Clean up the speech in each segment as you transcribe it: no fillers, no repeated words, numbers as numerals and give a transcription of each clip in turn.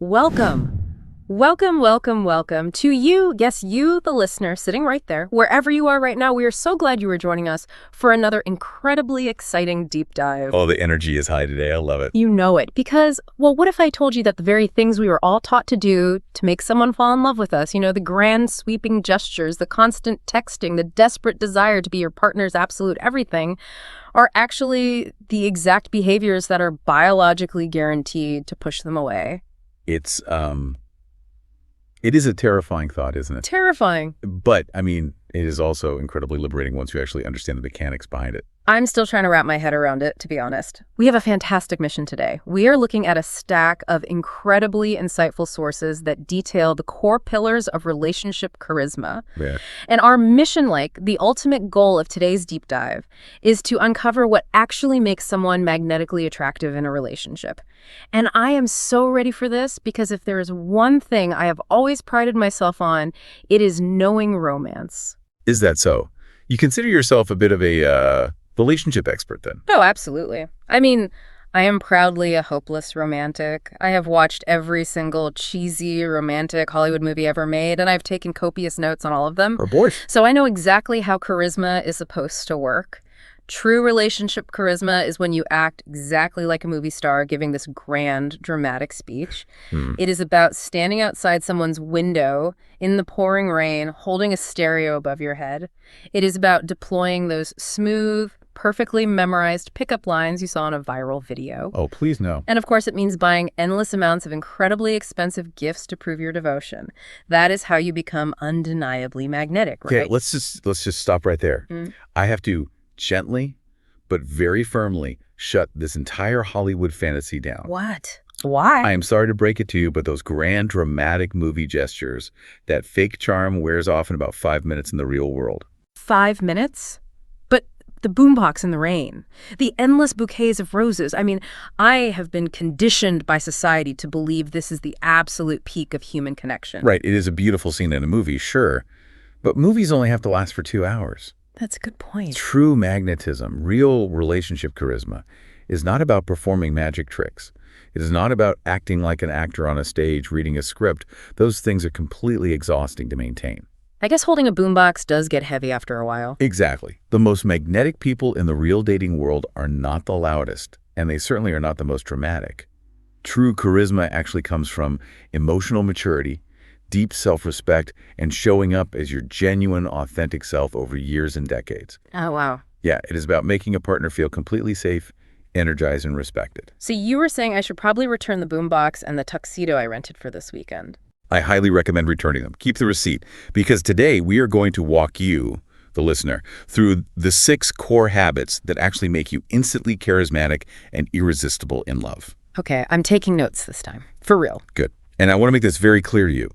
Welcome. Welcome to you, yes, you, the listener, sitting right there, wherever you are right now. We are so glad you are joining us for another incredibly exciting deep dive. Oh, the energy is high today. I love it. You know it, because, well, what if I told you that the very things we were all taught to do to make someone fall in love with us, the grand sweeping gestures, the constant texting, the desperate desire to be your partner's absolute everything, are actually the exact behaviors that are biologically guaranteed to push them away? It is a terrifying thought, isn't it? Terrifying. But, it is also incredibly liberating once you actually understand the mechanics behind it. I'm still trying to wrap my head around it, to be honest. We have a fantastic mission today. We are looking at a stack of incredibly insightful sources that detail the core pillars of relationship charisma. Yeah. And our mission, the ultimate goal of today's deep dive, is to uncover what actually makes someone magnetically attractive in a relationship. And I am so ready for this, because if there is one thing I have always prided myself on, it is knowing romance. Is that so? You consider yourself a bit of a relationship expert, then? Oh, absolutely. I am proudly a hopeless romantic. I have watched every single cheesy romantic Hollywood movie ever made, and I've taken copious notes on all of them. Oh, boy. So I know exactly how charisma is supposed to work. True relationship charisma is when you act exactly like a movie star giving this grand, dramatic speech. It is about standing outside someone's window in the pouring rain, holding a stereo above your head. It is about deploying those smooth, perfectly memorized pickup lines you saw in a viral video. Oh, please no. And of course, it means buying endless amounts of incredibly expensive gifts to prove your devotion. That is how you become undeniably magnetic, right? Okay, let's just stop right there. I have to gently but very firmly shut this entire Hollywood fantasy down. What? Why? I am sorry to break it to you, but those grand dramatic movie gestures, that fake charm wears off in about 5 minutes in the real world. 5 minutes? But the boombox in the rain, the endless bouquets of roses. I have been conditioned by society to believe this is the absolute peak of human connection. Right, it is a beautiful scene in a movie, sure, but movies only have to last for 2 hours. That's a good point. True magnetism, real relationship charisma, is not about performing magic tricks. It is not about acting like an actor on a stage reading a script. Those things are completely exhausting to maintain. I guess holding a boombox does get heavy after a while. Exactly. The most magnetic people in the real dating world are not the loudest, and they certainly are not the most dramatic. True charisma actually comes from emotional maturity, deep self-respect, and showing up as your genuine, authentic self over years and decades. Oh, wow. Yeah, it is about making a partner feel completely safe, energized, and respected. So you were saying I should probably return the boombox and the tuxedo I rented for this weekend. I highly recommend returning them. Keep the receipt, because today we are going to walk you, the listener, through the 6 core habits that actually make you instantly charismatic and irresistible in love. Okay, I'm taking notes this time. For real. Good. And I want to make this very clear to you.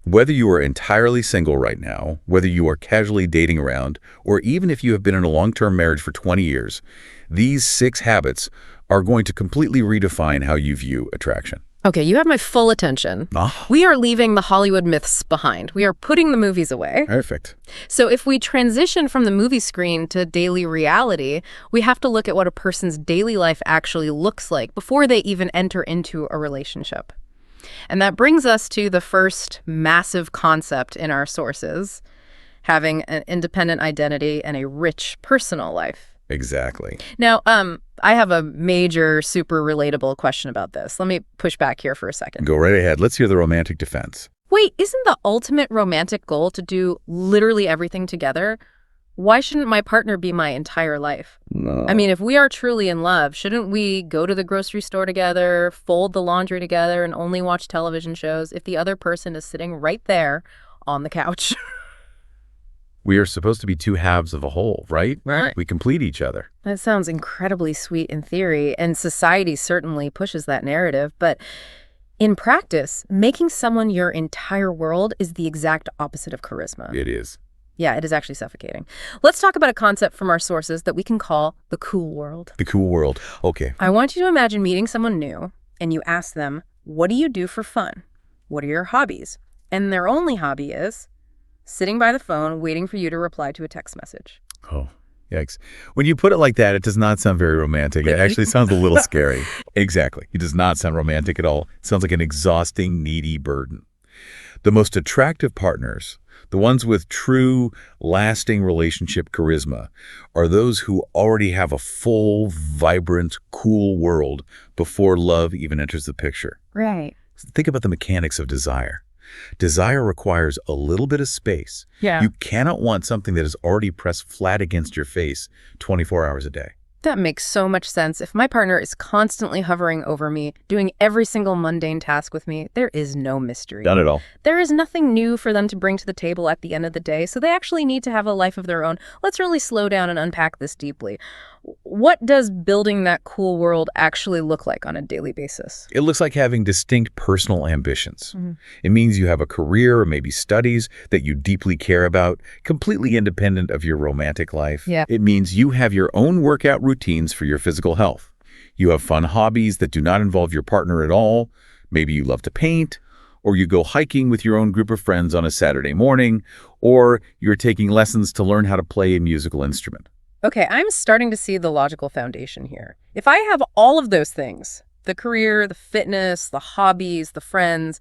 Whether you are entirely single right now, whether you are casually dating around, or even if you have been in a long-term marriage for 20 years, these 6 habits are going to completely redefine how you view attraction. Okay, you have my full attention. We are leaving the Hollywood myths behind. We are putting the movies away. Perfect. So if we transition from the movie screen to daily reality, we have to look at what a person's daily life actually looks like before they even enter into a relationship. And that brings us to the first massive concept in our sources, having an independent identity and a rich personal life. Exactly. Now, I have a major, super relatable question about this. Let me push back here for a second. Go right ahead. Let's hear the romantic defense. Wait, isn't the ultimate romantic goal to do literally everything together? Why shouldn't my partner be my entire life? No. If we are truly in love, shouldn't we go to the grocery store together, fold the laundry together, and only watch television shows if the other person is sitting right there on the couch? We are supposed to be 2 halves of a whole, right? Right. We complete each other. That sounds incredibly sweet in theory, and society certainly pushes that narrative, but in practice, making someone your entire world is the exact opposite of charisma. It is. Yeah, it is actually suffocating. Let's talk about a concept from our sources that we can call the cool world. The cool world. Okay. I want you to imagine meeting someone new, and you ask them, what do you do for fun? What are your hobbies? And their only hobby is sitting by the phone waiting for you to reply to a text message. Oh, Yikes. When you put it like that, it does not sound very romantic. It actually sounds a little scary. Exactly. It does not sound romantic at all. It sounds like an exhausting, needy burden. The most attractive partners, the ones with true, lasting relationship charisma, are those who already have a full, vibrant, cool world before love even enters the picture. Right. Think about the mechanics of desire. Desire requires a little bit of space. Yeah. You cannot want something that is already pressed flat against your face 24 hours a day. That makes so much sense. If my partner is constantly hovering over me, doing every single mundane task with me, there is no mystery. Not at all. There is nothing new for them to bring to the table at the end of the day, so they actually need to have a life of their own. Let's really slow down and unpack this deeply. What does building that cool world actually look like on a daily basis? It looks like having distinct personal ambitions. Mm-hmm. It means you have a career or maybe studies that you deeply care about, completely independent of your romantic life. Yeah. It means you have your own workout routines for your physical health. You have fun hobbies that do not involve your partner at all. Maybe you love to paint, or you go hiking with your own group of friends on a Saturday morning, or you're taking lessons to learn how to play a musical instrument. Okay, I'm starting to see the logical foundation here. If I have all of those things, the career, the fitness, the hobbies, the friends,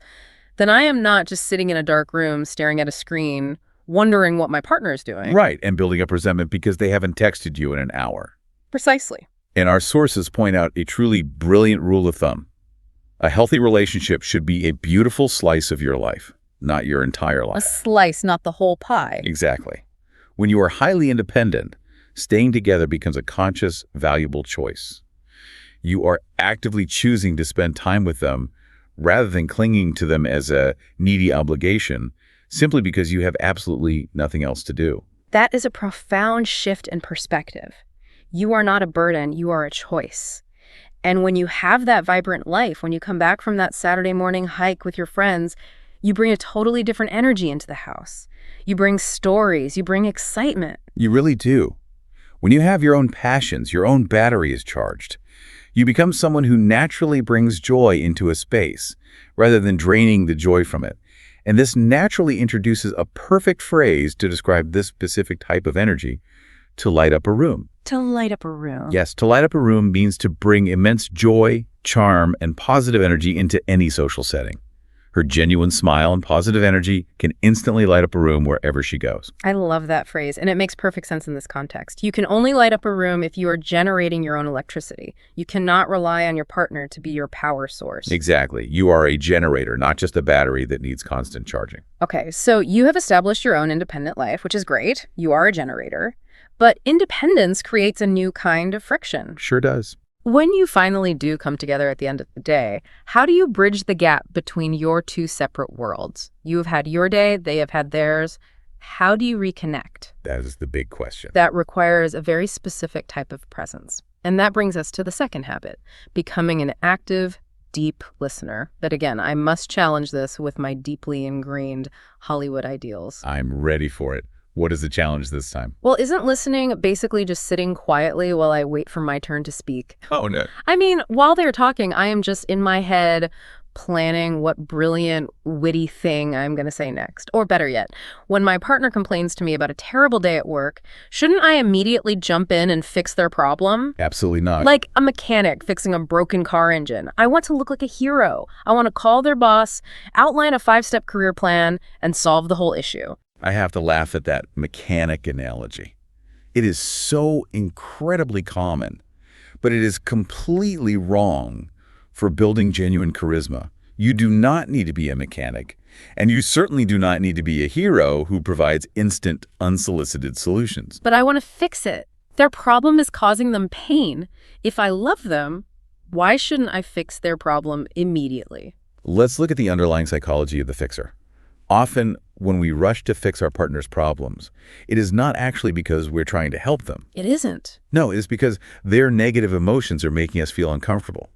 then I am not just sitting in a dark room staring at a screen, wondering what my partner is doing. Right, and building up resentment because they haven't texted you in an hour. Precisely. And our sources point out a truly brilliant rule of thumb. A healthy relationship should be a beautiful slice of your life, not your entire A life. slice, not the whole pie. Exactly. When you are highly independent, staying together becomes a conscious, valuable choice. You are actively choosing to spend time with them rather than clinging to them as a needy obligation simply because you have absolutely nothing else to do. That is a profound shift in perspective. You are not a burden, you are a choice. And when you have that vibrant life, when you come back from that Saturday morning hike with your friends, you bring a totally different energy into the house. You bring stories, you bring excitement. You really do. When you have your own passions, your own battery is charged. You become someone who naturally brings joy into a space rather than draining the joy from it. And this naturally introduces a perfect phrase to describe this specific type of energy: to light up a room. To light up a room. Yes, to light up a room means to bring immense joy, charm, and positive energy into any social setting. Her genuine smile and positive energy can instantly light up a room wherever she goes. I love that phrase, and it makes perfect sense in this context. You can only light up a room if you are generating your own electricity. You cannot rely on your partner to be your power source. Exactly. You are a generator, not just a battery that needs constant charging. Okay, so you have established your own independent life, which is great. You are a generator. But independence creates a new kind of friction. Sure does. When you finally do come together at the end of the day, how do you bridge the gap between your two separate worlds? You have had your day, they have had theirs. How do you reconnect? That is the big question. That requires a very specific type of presence. And that brings us to the second habit, becoming an active, deep listener. But again, I must challenge this with my deeply ingrained Hollywood ideals. I'm ready for it. What is the challenge this time? Well, isn't listening basically just sitting quietly while I wait for my turn to speak? Oh, no. I mean, while they're talking, I am just in my head planning what brilliant, witty thing I'm going to say next. Or better yet, when my partner complains to me about a terrible day at work, shouldn't I immediately jump in and fix their problem? Absolutely not. Like a mechanic fixing a broken car engine. I want to look like a hero. I want to call their boss, outline a 5-step career plan, and solve the whole issue. I have to laugh at that mechanic analogy. It is so incredibly common, but it is completely wrong for building genuine charisma. You do not need to be a mechanic, and you certainly do not need to be a hero who provides instant, unsolicited solutions. But I want to fix it. Their problem is causing them pain. If I love them, why shouldn't I fix their problem immediately? Let's look at the underlying psychology of the fixer. Often, when we rush to fix our partner's problems, it is not actually because we're trying to help them. It isn't. No, it is because their negative emotions are making us feel uncomfortable.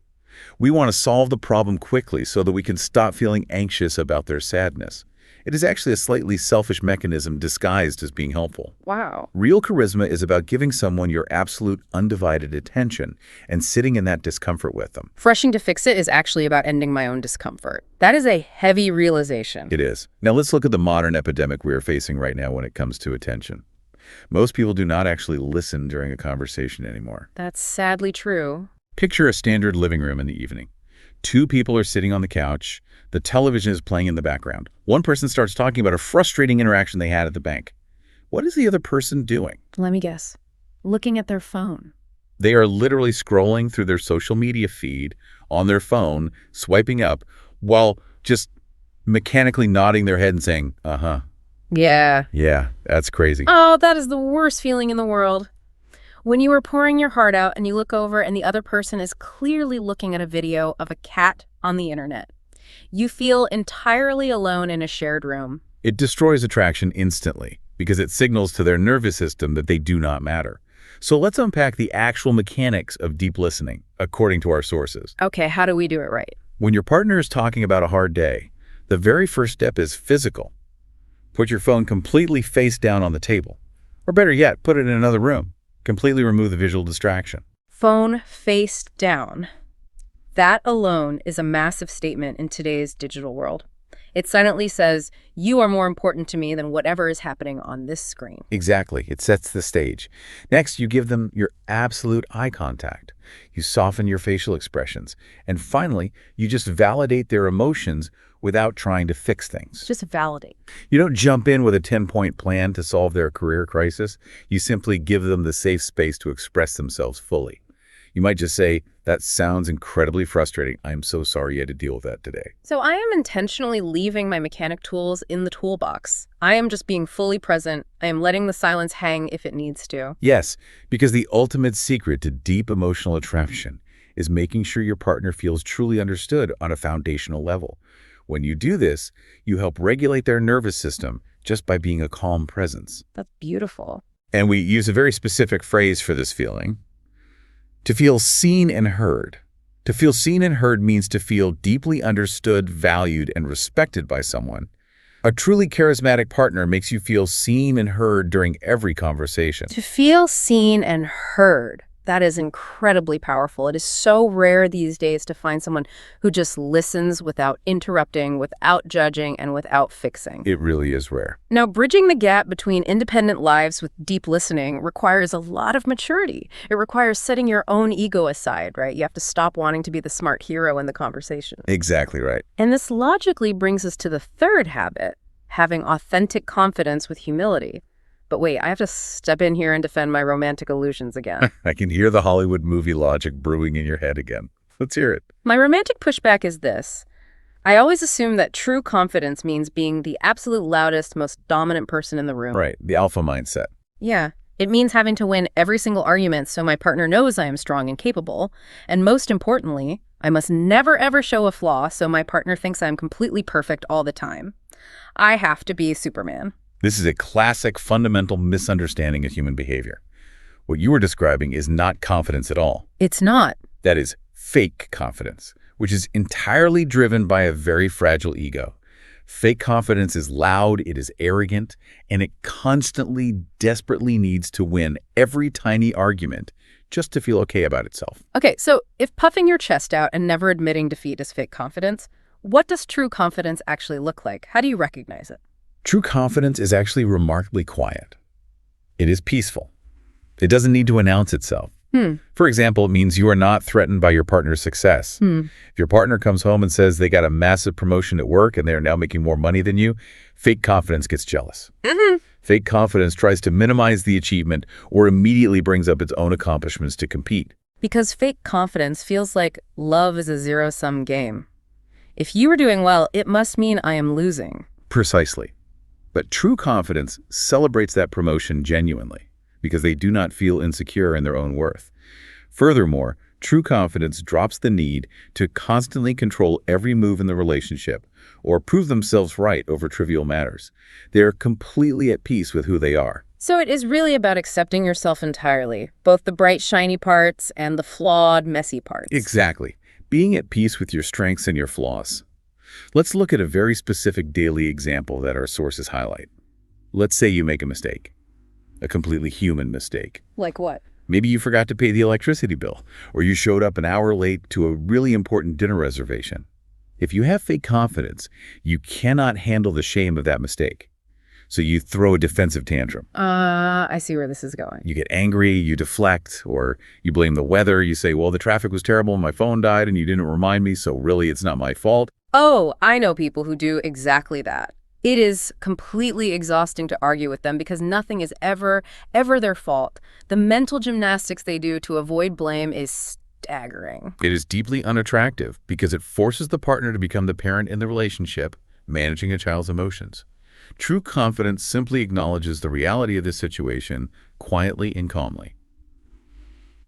We want to solve the problem quickly so that we can stop feeling anxious about their sadness. It is actually a slightly selfish mechanism disguised as being helpful. Wow. Real charisma is about giving someone your absolute undivided attention and sitting in that discomfort with them. Rushing to fix it is actually about ending my own discomfort. That is a heavy realization. It is. Now let's look at the modern epidemic we are facing right now when it comes to attention. Most people do not actually listen during a conversation anymore. That's sadly true. Picture a standard living room in the evening. Two people are sitting on the couch. The television is playing in the background. One person starts talking about a frustrating interaction they had at the bank. What is the other person doing? Let me guess. Looking at their phone. They are literally scrolling through their social media feed on their phone, swiping up, while just mechanically nodding their head and saying, uh-huh. Yeah. Yeah, that's crazy. Oh, that is the worst feeling in the world. When you are pouring your heart out and you look over and the other person is clearly looking at a video of a cat on the internet. You feel entirely alone in a shared room. It destroys attraction instantly because it signals to their nervous system that they do not matter. So let's unpack the actual mechanics of deep listening, according to our sources. Okay, how do we do it right? When your partner is talking about a hard day, the very first step is physical. Put your phone completely face down on the table. Or better yet, put it in another room. Completely remove the visual distraction. Phone face down. That alone is a massive statement in today's digital world. It silently says, you are more important to me than whatever is happening on this screen. Exactly. It sets the stage. Next, you give them your absolute eye contact. You soften your facial expressions. And finally, you just validate their emotions without trying to fix things. Just validate. You don't jump in with a 10-point plan to solve their career crisis. You simply give them the safe space to express themselves fully. You might just say, that sounds incredibly frustrating. I'm so sorry you had to deal with that today. So I am intentionally leaving my mechanic tools in the toolbox. I am just being fully present. I am letting the silence hang if it needs to. Yes, because the ultimate secret to deep emotional attraction is making sure your partner feels truly understood on a foundational level. When you do this, you help regulate their nervous system just by being a calm presence. That's beautiful. And we use a very specific phrase for this feeling. To feel seen and heard. To feel seen and heard means to feel deeply understood, valued, and respected by someone. A truly charismatic partner makes you feel seen and heard during every conversation. To feel seen and heard. That is incredibly powerful. It is so rare these days to find someone who just listens without interrupting, without judging, and without fixing. It really is rare. Now, bridging the gap between independent lives with deep listening requires a lot of maturity. It requires setting your own ego aside, right? You have to stop wanting to be the smart hero in the conversation. Exactly right. And this logically brings us to the third habit, having authentic confidence with humility. But wait, I have to step in here and defend my romantic illusions again. I can hear the Hollywood movie logic brewing in your head again. Let's hear it. My romantic pushback is this. I always assume that true confidence means being the absolute loudest, most dominant person in the room. Right, the alpha mindset. Yeah, it means having to win every single argument so my partner knows I am strong and capable. And most importantly, I must never ever show a flaw so my partner thinks I'm completely perfect all the time. I have to be Superman. This is a classic fundamental misunderstanding of human behavior. What you were describing is not confidence at all. It's not. That is fake confidence, which is entirely driven by a very fragile ego. Fake confidence is loud, it is arrogant, and it constantly, desperately needs to win every tiny argument just to feel okay about itself. Okay, so if puffing your chest out and never admitting defeat is fake confidence, what does true confidence actually look like? How do you recognize it? True confidence is actually remarkably quiet. It is peaceful. It doesn't need to announce itself. For example, it means you are not threatened by your partner's success. If your partner comes home and says they got a massive promotion at work and they are now making more money than you, fake confidence gets jealous. Fake confidence tries to minimize the achievement or immediately brings up its own accomplishments to compete. Because fake confidence feels like love is a zero-sum game. If you are doing well, it must mean I am losing. Precisely. But true confidence celebrates that promotion genuinely because they do not feel insecure in their own worth. Furthermore, true confidence drops the need to constantly control every move in the relationship or prove themselves right over trivial matters. They are completely at peace with who they are. So it is really about accepting yourself entirely, both the bright, shiny parts and the flawed, messy parts. Exactly. Being at peace with your strengths and your flaws. Let's look at a very specific daily example that our sources highlight. Let's say you make a mistake, a completely human mistake. Like what? Maybe you forgot to pay the electricity bill, or you showed up an hour late to a really important dinner reservation. If you have fake confidence, you cannot handle the shame of that mistake. So you throw a defensive tantrum. I see where this is going. You get angry, you deflect, or you blame the weather. You say, well, the traffic was terrible and my phone died and you didn't remind me, so really it's not my fault. Oh, I know people who do exactly that. It is completely exhausting to argue with them because nothing is ever their fault. The mental gymnastics they do to avoid blame is staggering. It is deeply unattractive because it forces the partner to become the parent in the relationship, managing a child's emotions. True confidence simply acknowledges the reality of this situation quietly and calmly.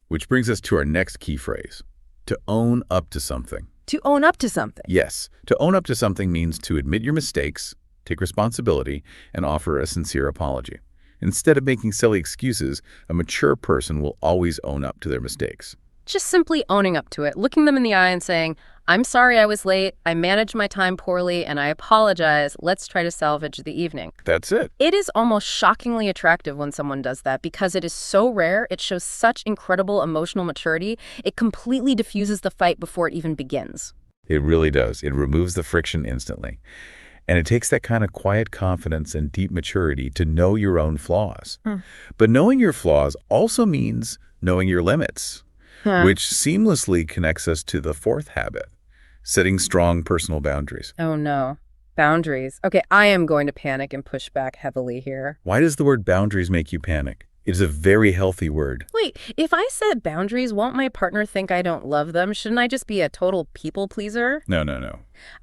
Which brings us to our next key phrase, to own up to something. To own up to something. Yes, to own up to something means to admit your mistakes, take responsibility, and offer a sincere apology. Instead of making silly excuses, a mature person will always own up to their mistakes. Just simply owning up to it, looking them in the eye and saying, I'm sorry I was late, I managed my time poorly, and I apologize. Let's try to salvage the evening. That's it. It is almost shockingly attractive when someone does that because it is so rare, it shows such incredible emotional maturity, it completely diffuses the fight before it even begins. It really does. It removes the friction instantly. And it takes that kind of quiet confidence and deep maturity to know your own flaws. But knowing your flaws also means knowing your limits, which seamlessly connects us to the fourth habit, setting strong personal boundaries. Oh no. Boundaries. Okay, I am going to panic and push back heavily here. Why does the word boundaries make you panic? It is a very healthy word. Wait, if I set boundaries, won't my partner think I don't love them? Shouldn't I just be a total people pleaser? No.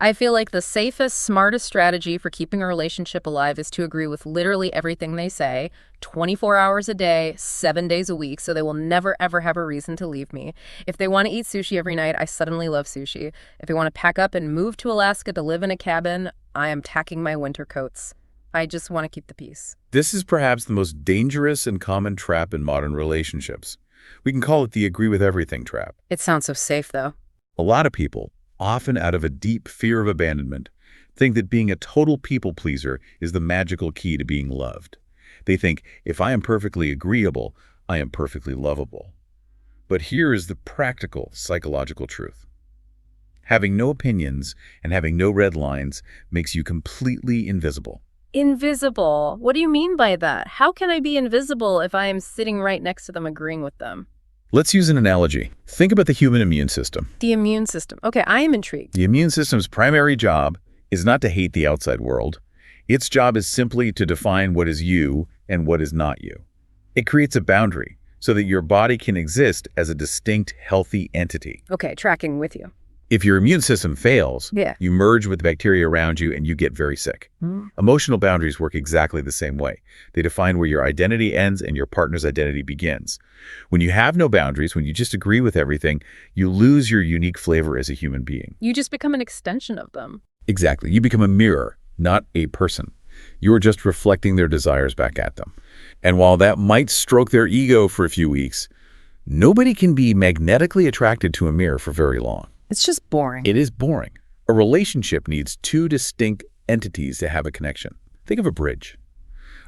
I feel like the safest, smartest strategy for keeping a relationship alive is to agree with literally everything they say, 24 hours a day, 7 days a week, so they will never, ever have a reason to leave me. If they want to eat sushi every night, I suddenly love sushi. If they want to pack up and move to Alaska to live in a cabin, I am tacking my winter coats. I just want to keep the peace. This is perhaps the most dangerous and common trap in modern relationships. We can call it the agree with everything trap. It sounds so safe, though. A lot of people, often out of a deep fear of abandonment, think that being a total people pleaser is the magical key to being loved. They think, if I am perfectly agreeable, I am perfectly lovable. But here is the practical psychological truth. Having no opinions and having no red lines makes you completely invisible. Invisible? What do you mean by that? How can I be invisible if I am sitting right next to them agreeing with them? Let's use an analogy. Think about the human immune system. The immune system. Okay, I am intrigued. The immune system's primary job is not to hate the outside world. Its job is simply to define what is you and what is not you. It creates a boundary so that your body can exist as a distinct, healthy entity. Okay, tracking with you. If your immune system fails, Yeah. you merge with the bacteria around you and you get very sick. Emotional boundaries work exactly the same way. They define where your identity ends and your partner's identity begins. When you have no boundaries, when you just agree with everything, you lose your unique flavor as a human being. You just become an extension of them. Exactly. You become a mirror, not a person. You are just reflecting their desires back at them. And while that might stroke their ego for a few weeks, nobody can be magnetically attracted to a mirror for very long. It's just boring. It is boring. A relationship needs two distinct entities to have a connection. Think of a bridge.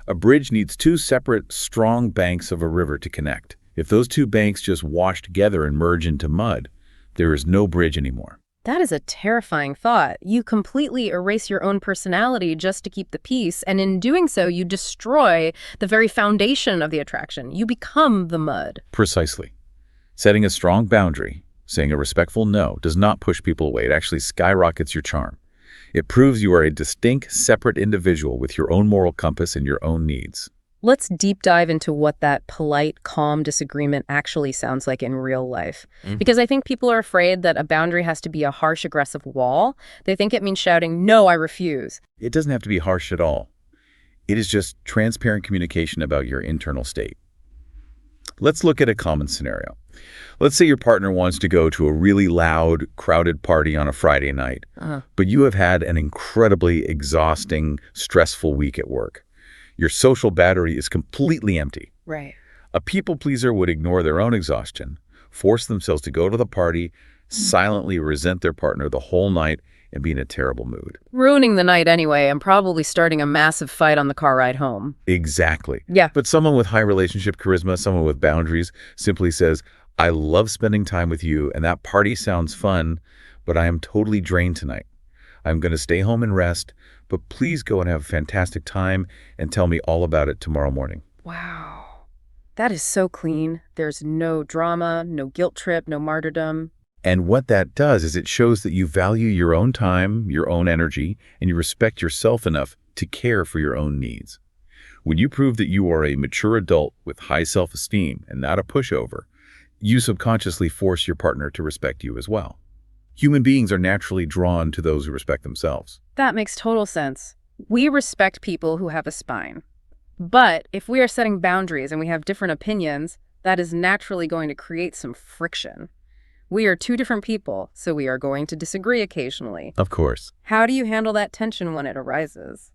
A bridge needs two separate, strong banks of a river to connect. If those two banks just wash together and merge into mud, there is no bridge anymore. That is a terrifying thought. You completely erase your own personality just to keep the peace, and in doing so, you destroy the very foundation of the attraction. You become the mud. Precisely. Setting a strong boundary, saying a respectful no, does not push people away. It actually skyrockets your charm. It proves you are a distinct, separate individual with your own moral compass and your own needs. Let's deep dive into what that polite, calm disagreement actually sounds like in real life. Because I think people are afraid that a boundary has to be a harsh, aggressive wall. They think it means shouting, "No, I refuse." It doesn't have to be harsh at all. It is just transparent communication about your internal state. Let's look at a common scenario. Let's say your partner wants to go to a really loud, crowded party on a Friday night, but you have had an incredibly exhausting, stressful week at work. Your social battery is completely empty. Right. A people pleaser would ignore their own exhaustion, force themselves to go to the party, silently resent their partner the whole night, and be in a terrible mood. Ruining the night anyway, and probably starting a massive fight on the car ride home. Exactly. Yeah. But someone with high relationship charisma, someone with boundaries, simply says, I love spending time with you, and that party sounds fun, but I am totally drained tonight. I'm going to stay home and rest, but please go and have a fantastic time and tell me all about it tomorrow morning. Wow. That is so clean. There's no drama, no guilt trip, no martyrdom. And what that does is it shows that you value your own time, your own energy, and you respect yourself enough to care for your own needs. When you prove that you are a mature adult with high self-esteem and not a pushover, you subconsciously force your partner to respect you as well. Human beings are naturally drawn to those who respect themselves. That makes total sense. We respect people who have a spine. But if we are setting boundaries and we have different opinions, that is naturally going to create some friction. We are two different people, so we are going to disagree occasionally. Of course. How do you handle that tension when it arises?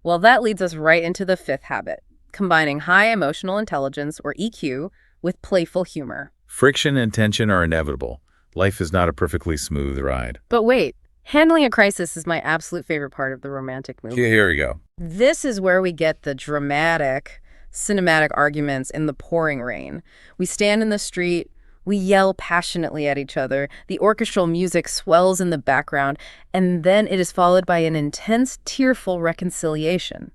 Well, that leads us right into the fifth habit, combining high emotional intelligence, or EQ, with playful humor. Friction and tension are inevitable. Life is not a perfectly smooth ride. But wait, handling a crisis is my absolute favorite part of the romantic movie. Here we go. This is where we get the dramatic, cinematic arguments in the pouring rain. We stand in the street, we yell passionately at each other, the orchestral music swells in the background, and then it is followed by an intense, tearful reconciliation.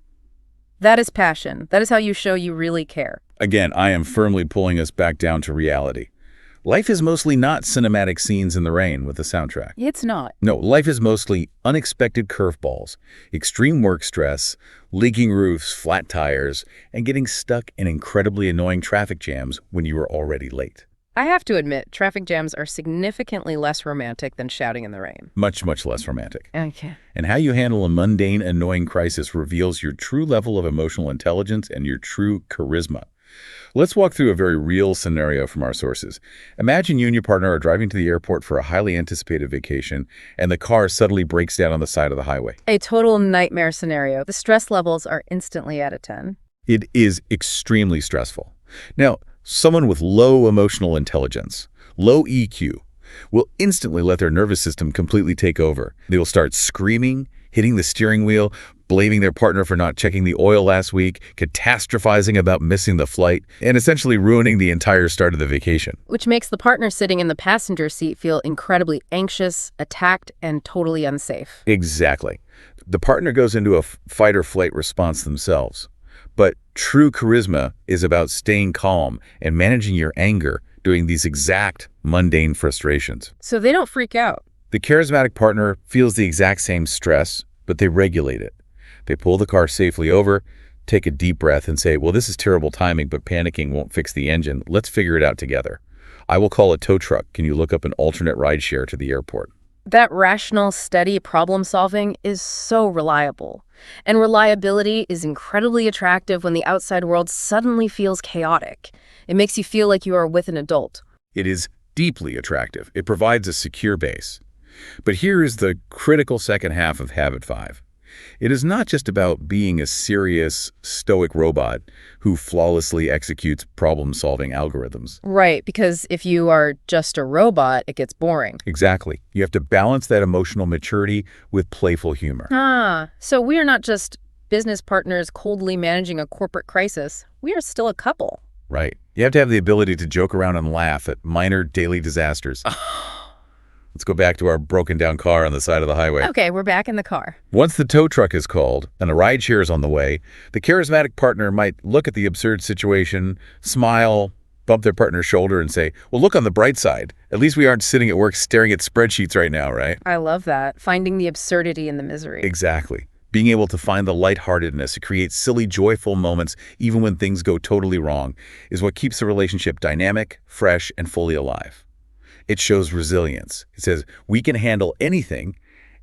That is passion. That is how you show you really care. Again, I am firmly pulling us back down to reality. Life is mostly not cinematic scenes in the rain with a soundtrack. It's not. No, life is mostly unexpected curveballs, extreme work stress, leaking roofs, flat tires, and getting stuck in incredibly annoying traffic jams when you are already late. I have to admit, traffic jams are significantly less romantic than shouting in the rain. Much, much less romantic. Okay. And how you handle a mundane, annoying crisis reveals your true level of emotional intelligence and your true charisma. Let's walk through a very real scenario from our sources. Imagine you and your partner are driving to the airport for a highly anticipated vacation, and the car suddenly breaks down on the side of the highway. A total nightmare scenario. The stress levels are instantly at a 10. It is extremely stressful. Now, someone with low emotional intelligence, low EQ, will instantly let their nervous system completely take over. They will start screaming, hitting the steering wheel, blaming their partner for not checking the oil last week, catastrophizing about missing the flight, and essentially ruining the entire start of the vacation. Which makes the partner sitting in the passenger seat feel incredibly anxious, attacked, and totally unsafe. Exactly. The partner goes into a fight or flight response themselves. But true charisma is about staying calm and managing your anger during these exact mundane frustrations. So they don't freak out. The charismatic partner feels the exact same stress, but they regulate it. They pull the car safely over, take a deep breath, and say, well, this is terrible timing, but panicking won't fix the engine. Let's figure it out together. I will call a tow truck. Can you look up an alternate ride share to the airport? That rational, steady problem solving is so reliable. And reliability is incredibly attractive when the outside world suddenly feels chaotic. It makes you feel like you are with an adult. It is deeply attractive. It provides a secure base. But here is the critical second half of Habit 5. It is not just about being a serious, stoic robot who flawlessly executes problem-solving algorithms. Right, because if you are just a robot, it gets boring. Exactly. You have to balance that emotional maturity with playful humor. So we are not just business partners coldly managing a corporate crisis. We are still a couple. Right. You have to have the ability to joke around and laugh at minor daily disasters. Let's go back to our broken down car on the side of the highway. Okay, we're back in the car. Once the tow truck is called and a ride share is on the way, the charismatic partner might look at the absurd situation, smile, bump their partner's shoulder and say, well, look on the bright side. At least we aren't sitting at work staring at spreadsheets right now, right? I love that. Finding the absurdity in the misery. Exactly. Being able to find the lightheartedness to create silly, joyful moments even when things go totally wrong is what keeps the relationship dynamic, fresh, and fully alive. It shows resilience. It says we can handle anything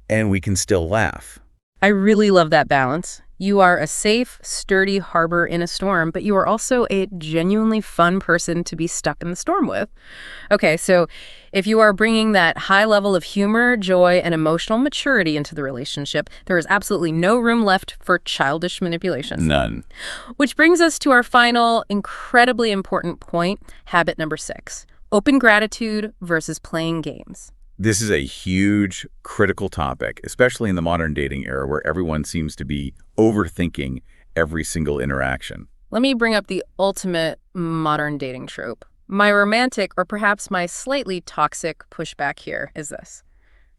and we can still laugh. I really love that balance. You are a safe, sturdy harbor in a storm, but you are also a genuinely fun person to be stuck in the storm with. Okay, so if you are bringing that high level of humor, joy, and emotional maturity into the relationship, there is absolutely no room left for childish manipulation. None. Which brings us to our final, incredibly important point, habit number 6. Open gratitude versus playing games. This is a huge, critical topic, especially in the modern dating era where everyone seems to be overthinking every single interaction. Let me bring up the ultimate modern dating trope. My romantic, or perhaps my slightly toxic pushback here is this.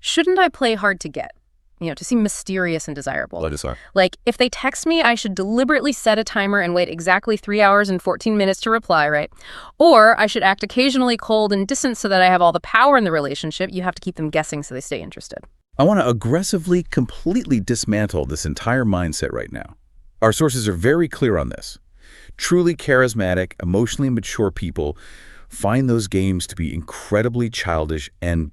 Shouldn't I play hard to get? to seem mysterious and desirable. Let us are. Like, if they text me, I should deliberately set a timer and wait exactly 3 hours and 14 minutes to reply, right? Or I should act occasionally cold and distant so that I have all the power in the relationship. You have to keep them guessing so they stay interested. I want to aggressively, completely dismantle this entire mindset right now. Our sources are very clear on this. Truly charismatic, emotionally mature people find those games to be incredibly childish and,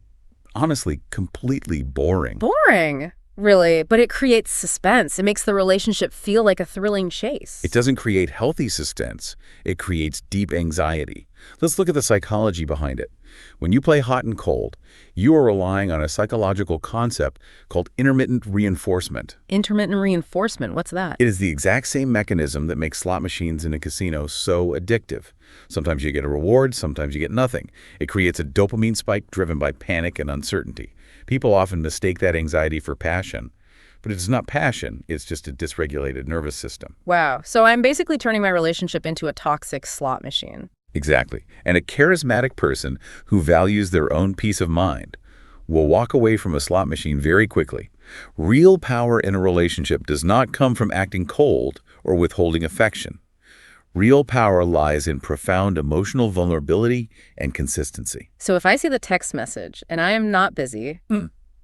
honestly, completely boring. Boring, really, but it creates suspense. It makes the relationship feel like a thrilling chase. It doesn't create healthy suspense. It creates deep anxiety. Let's look at the psychology behind it. When you play hot and cold, you are relying on a psychological concept called intermittent reinforcement. Intermittent reinforcement, what's that? It is the exact same mechanism that makes slot machines in a casino so addictive. Sometimes you get a reward, sometimes you get nothing. It creates a dopamine spike driven by panic and uncertainty. People often mistake that anxiety for passion. But it's not passion, it's just a dysregulated nervous system. Wow, so I'm basically turning my relationship into a toxic slot machine. Exactly. And a charismatic person who values their own peace of mind will walk away from a slot machine very quickly. Real power in a relationship does not come from acting cold or withholding affection. Real power lies in profound emotional vulnerability and consistency. So if I see the text message and I am not busy,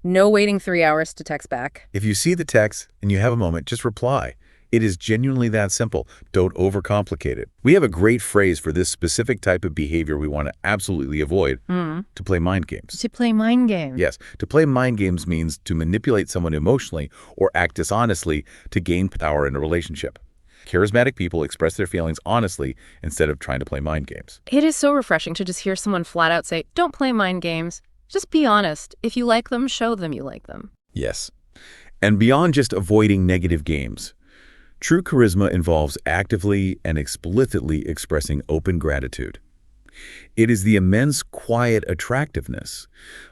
no waiting 3 hours to text back. If you see the text and you have a moment, just reply. It is genuinely that simple. Don't overcomplicate it. We have a great phrase for this specific type of behavior we want to absolutely avoid, to play mind games. To play mind games. Yes, to play mind games means to manipulate someone emotionally or act dishonestly to gain power in a relationship. Charismatic people express their feelings honestly instead of trying to play mind games. It is so refreshing to just hear someone flat out say, don't play mind games. Just be honest. If you like them, show them you like them. Yes. And beyond just avoiding negative games, true charisma involves actively and explicitly expressing open gratitude. It is the immense quiet attractiveness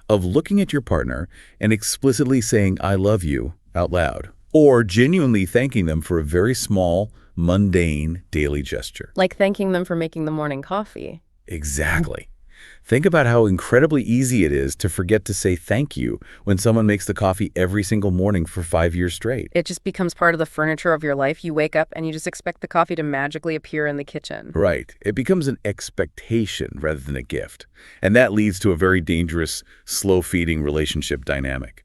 of looking at your partner and explicitly saying, I love you, out loud, or genuinely thanking them for a very small, mundane daily gesture. Like thanking them for making the morning coffee. Exactly. Think about how incredibly easy it is to forget to say thank you when someone makes the coffee every single morning for 5 years straight. It just becomes part of the furniture of your life. You wake up and you just expect the coffee to magically appear in the kitchen. Right. It becomes an expectation rather than a gift. And that leads to a very dangerous, slow-feeding relationship dynamic.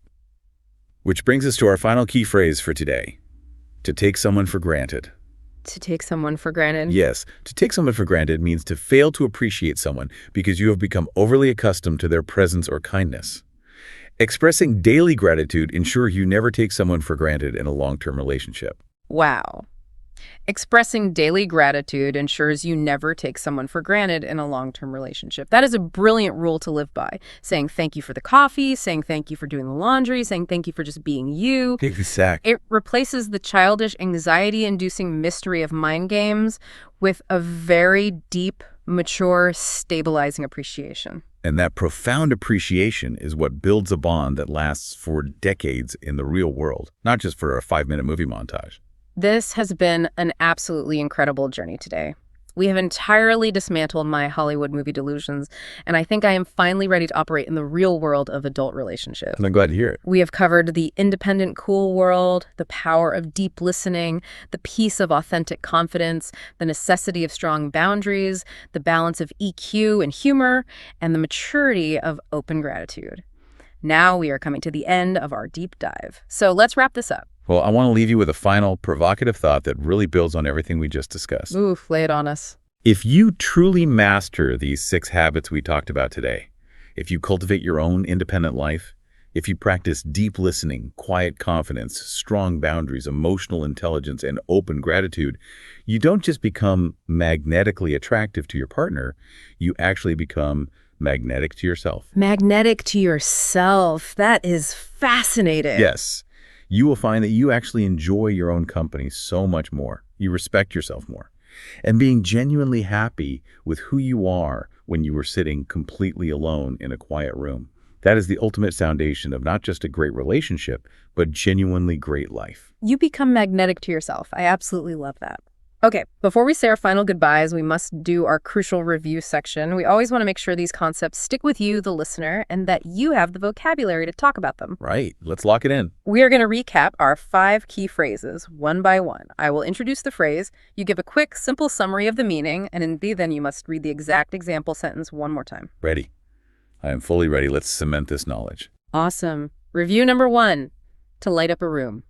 Which brings us to our final key phrase for today: to take someone for granted. To take someone for granted? Yes, to take someone for granted means to fail to appreciate someone because you have become overly accustomed to their presence or kindness. Expressing daily gratitude ensures you never take someone for granted in a long-term relationship. Wow. Expressing daily gratitude ensures you never take someone for granted in a long-term relationship. That is a brilliant rule to live by. Saying thank you for the coffee, saying thank you for doing the laundry, saying thank you for just being you. Exactly. It replaces the childish, anxiety-inducing mystery of mind games with a very deep, mature, stabilizing appreciation. And that profound appreciation is what builds a bond that lasts for decades in the real world, not just for a 5-minute movie montage. This has been an absolutely incredible journey today. We have entirely dismantled my Hollywood movie delusions, and I think I am finally ready to operate in the real world of adult relationships. And I'm glad to hear it. We have covered the independent, cool world, the power of deep listening, the peace of authentic confidence, the necessity of strong boundaries, the balance of EQ and humor, and the maturity of open gratitude. Now we are coming to the end of our deep dive. So let's wrap this up. Well, I want to leave you with a final provocative thought that really builds on everything we just discussed. Oof, lay it on us. If you truly master these 6 habits we talked about today, if you cultivate your own independent life, if you practice deep listening, quiet confidence, strong boundaries, emotional intelligence, and open gratitude, you don't just become magnetically attractive to your partner, you actually become magnetic to yourself. Magnetic to yourself. That is fascinating. Yes. You will find that you actually enjoy your own company so much more. You respect yourself more. And being genuinely happy with who you are when you were sitting completely alone in a quiet room. That is the ultimate foundation of not just a great relationship, but genuinely great life. You become magnetic to yourself. I absolutely love that. Okay, before we say our final goodbyes, we must do our crucial review section. We always want to make sure these concepts stick with you, the listener, and that you have the vocabulary to talk about them. Right. Let's lock it in. We are going to recap our 5 key phrases one by one. I will introduce the phrase, you give a quick, simple summary of the meaning, and then you must read the exact example sentence one more time. Ready. I am fully ready. Let's cement this knowledge. Awesome. Review number 1, to light up a room.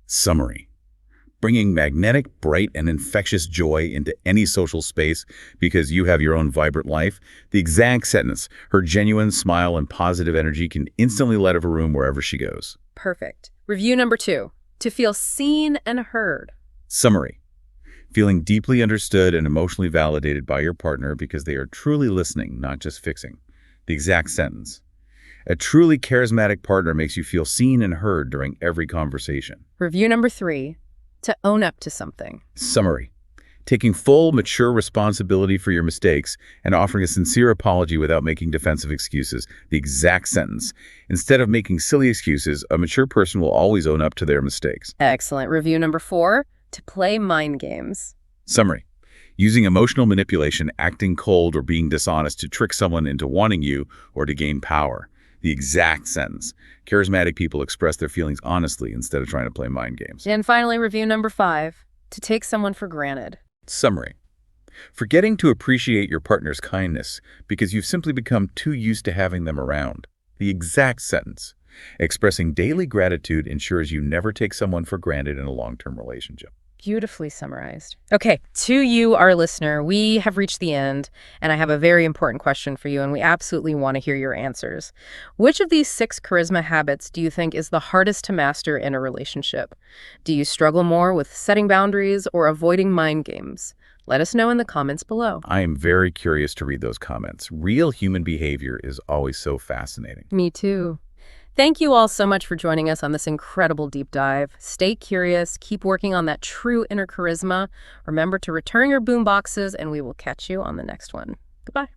Summary. Bringing magnetic, bright, and infectious joy into any social space because you have your own vibrant life. The exact sentence, her genuine smile and positive energy can instantly light up a room wherever she goes. Perfect. Review number 2, to feel seen and heard. Summary. Feeling deeply understood and emotionally validated by your partner because they are truly listening, not just fixing. The exact sentence. A truly charismatic partner makes you feel seen and heard during every conversation. Review number 3, to own up to something. Summary. Taking full, mature responsibility for your mistakes and offering a sincere apology without making defensive excuses. The exact sentence. Instead of making silly excuses, a mature person will always own up to their mistakes. Excellent. Review number 4, to play mind games. Summary. Using emotional manipulation, acting cold, or being dishonest to trick someone into wanting you or to gain power. The exact sentence. Charismatic people express their feelings honestly instead of trying to play mind games. And finally, review number 5, to take someone for granted. Summary. Forgetting to appreciate your partner's kindness because you've simply become too used to having them around. The exact sentence. Expressing daily gratitude ensures you never take someone for granted in a long-term relationship. Beautifully summarized. Okay, to you, our listener, we have reached the end, and I have a very important question for you, and we absolutely want to hear your answers. Which of these 6 charisma habits do you think is the hardest to master in a relationship? Do you struggle more with setting boundaries or avoiding mind games? Let us know in the comments below. I am very curious to read those comments. Real human behavior is always so fascinating. Me too. Thank you all so much for joining us on this incredible deep dive. Stay curious, keep working on that true inner charisma. Remember to return your boom boxes, and we will catch you on the next one. Goodbye.